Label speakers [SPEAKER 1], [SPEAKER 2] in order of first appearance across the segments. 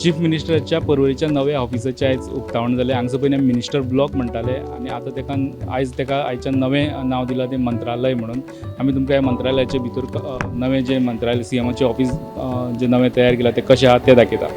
[SPEAKER 1] Chief मिनिस्टराच्या पर्वरीच्या नव्या ऑफिसाचें आयज उक्तावण जालें. हांगसर पयलीं मिनिस्टर ब्लॉक म्हणटाले आनी आतां ताका आयच्यान नवें नांव दिलां तें मंत्रालय म्हणून. आमी तुमकां ह्या मंत्रालयाचे भितर नवें जें मंत्रालय सीएमाचें ऑफिस जें नवें तयार केलां तें कशें आहा तें दाखयता.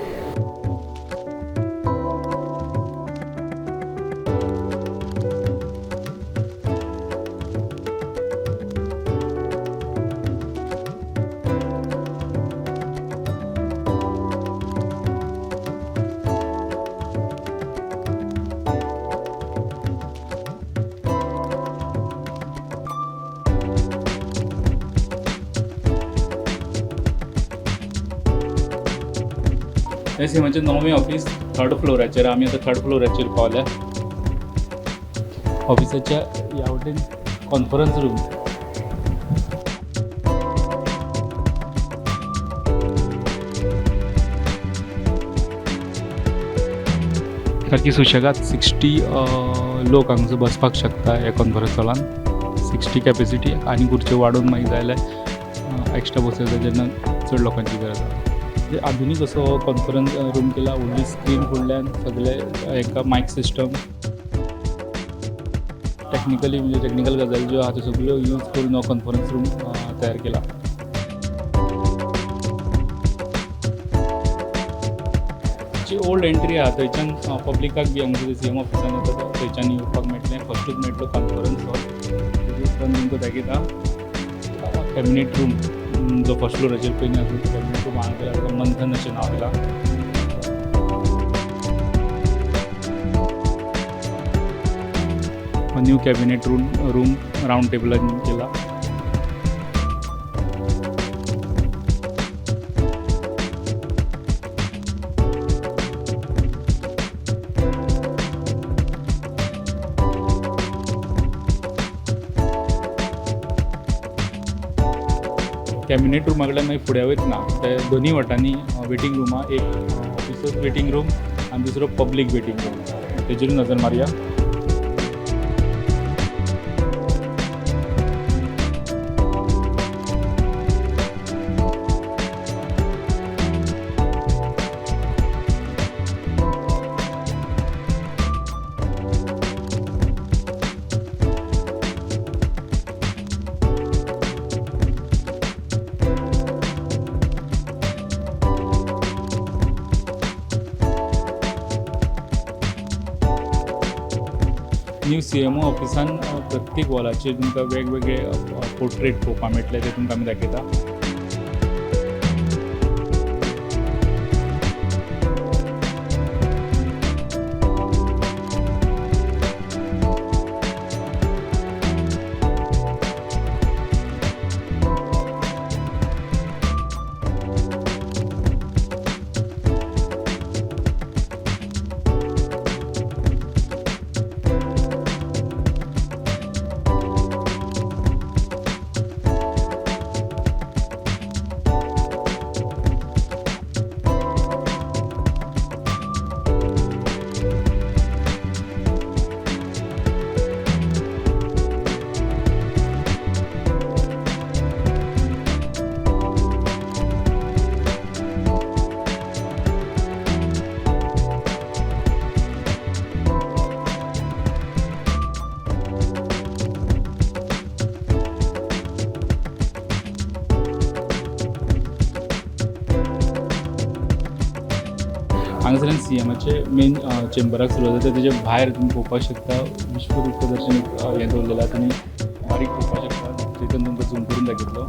[SPEAKER 1] हे सीएमाचें नवें ऑफिस 3rd फ्लोराचेर. आमी आतां 3rd फ्लोराचेर पावल्या. ऑफिसाच्या ह्या वटेन कॉन्फरन्स रूम. सारकी सुशेगाद 60 लोक हांगासर बसपाक शकता ह्या कॉन्फरन्स हॉलान. 60 कॅपेसिटी आनी खुर्च्यो वाडोवन मागीर जाय जाल्यार एक्स्ट्रा बसयता जेन्ना चड लोकांची गरज आसा. म्हणजे आधुनीक असो कॉन्फरन्स रूम केला. व्हडली स्क्रीन फुडल्यान सगळे हाका मायक सिस्टम टेक्निकल गजाली ज्यो आहा त्यो सगळ्यो यूज करून हो कॉन्फरन्स रूम तयार केला. जी ओल्ड एंट्री आहा थंयच्यान पब्लिकाक बी हांगासर सीएम ऑफिसान येता थंयच्यान येवपाक मेळटलें. फस्टूच मेळटलो कॉन्फरन्स हॉल. तुमकां दाखयता कॅबिनेट रूम जो फर्स्ट फ्लोराचेर पयलीं आसा तो कॅबिनेट रूम हांगा केला. ताका मंथन अशें नांव दिलां. न्यू कॅबिनेट रूम रावंड टेबलान केला. कॅबिनेट रूमा कडल्यान मागीर फुडें वयतना ते दोनी वाटांनी वेटींग रूम आहा. एक ऑफिसर्स वेटींग रूम आनी दुसरो पब्लीक वेटींग रूम. तेजेरूय नजर मारया. न्यू सीएमओ ऑफिसान प्रत्येक वॉलाचेर तुमकां वेगवेगळे पोर्ट्रेट पळोवपाक मेळटले. ते तुमकां आमी दाखयता. हांगासरल्यान सीएमाचे मेन चेंबराक सुरवात जाता. तेजे भायर तुमी पळोवपाक शकता विश्वरूप प्रदर्शन हें दवरलेलां. तुमी बारीक पळोवपाक शकता. थंयच्यान तुमकां झूम करून दाखयतलो.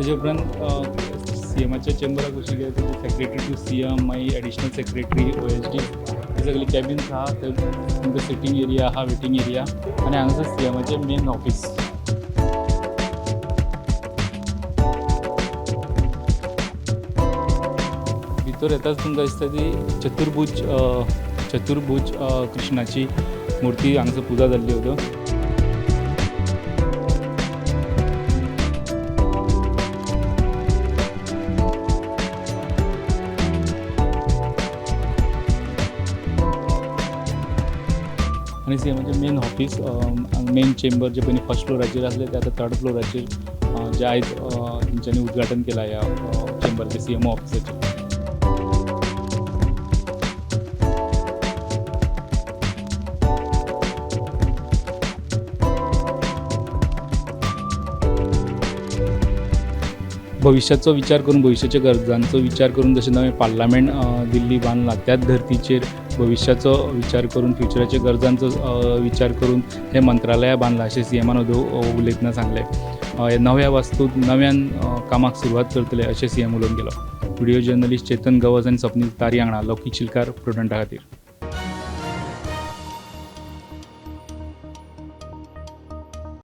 [SPEAKER 1] तेजे उपरांत सी एमाच्या चेंबराक कशी गेले सेक्रेटरी टू सी एम मागीर एडिशनल सेक्रेटरी OSD हे सगळे कॅबिन्स आहा थंय सिटींग एरिया आहा वेटिंग एरिया आनी हांगासर सी एमाचें मेन ऑफिस. भितर येताच तुमकां दिसता ती चतुर्भुज कृष्णाची मुर्ती हांगासर पुजा जाल्ली होत्यो. आणि सी एमाचें मेन ऑफिस मेन चेंबर जे पयलीं फर्स्ट फ्लोराचेर आसले ते आतां थर्ड फ्लोराचेर जे आयज तेंच्यांनी उद्घाटन केलां ह्या चेंबरचें CMO ऑफिसाचें. भविष्याचो विचार करून भविष्याच्या गरजांचो विचार करून जशें नवें पार्लमेंट दिल्ली बांदलां त्याच धर्तीचेर भविष्याचो विचार करून फ्युचराच्या गरजांचो विचार करून हे मंत्रालया बांदलां अशें CMान उलयतना सांगलें. हे नव्या वास्तूक नव्यान कामाक सुरवात करतले अशें CM उलोवन गेलो. व्हिडिओ जर्नलिस्ट चेतन गवस आनी स्वप्नील तारी वांगडा लौकीक चिलकार प्रुडंटा खातीर.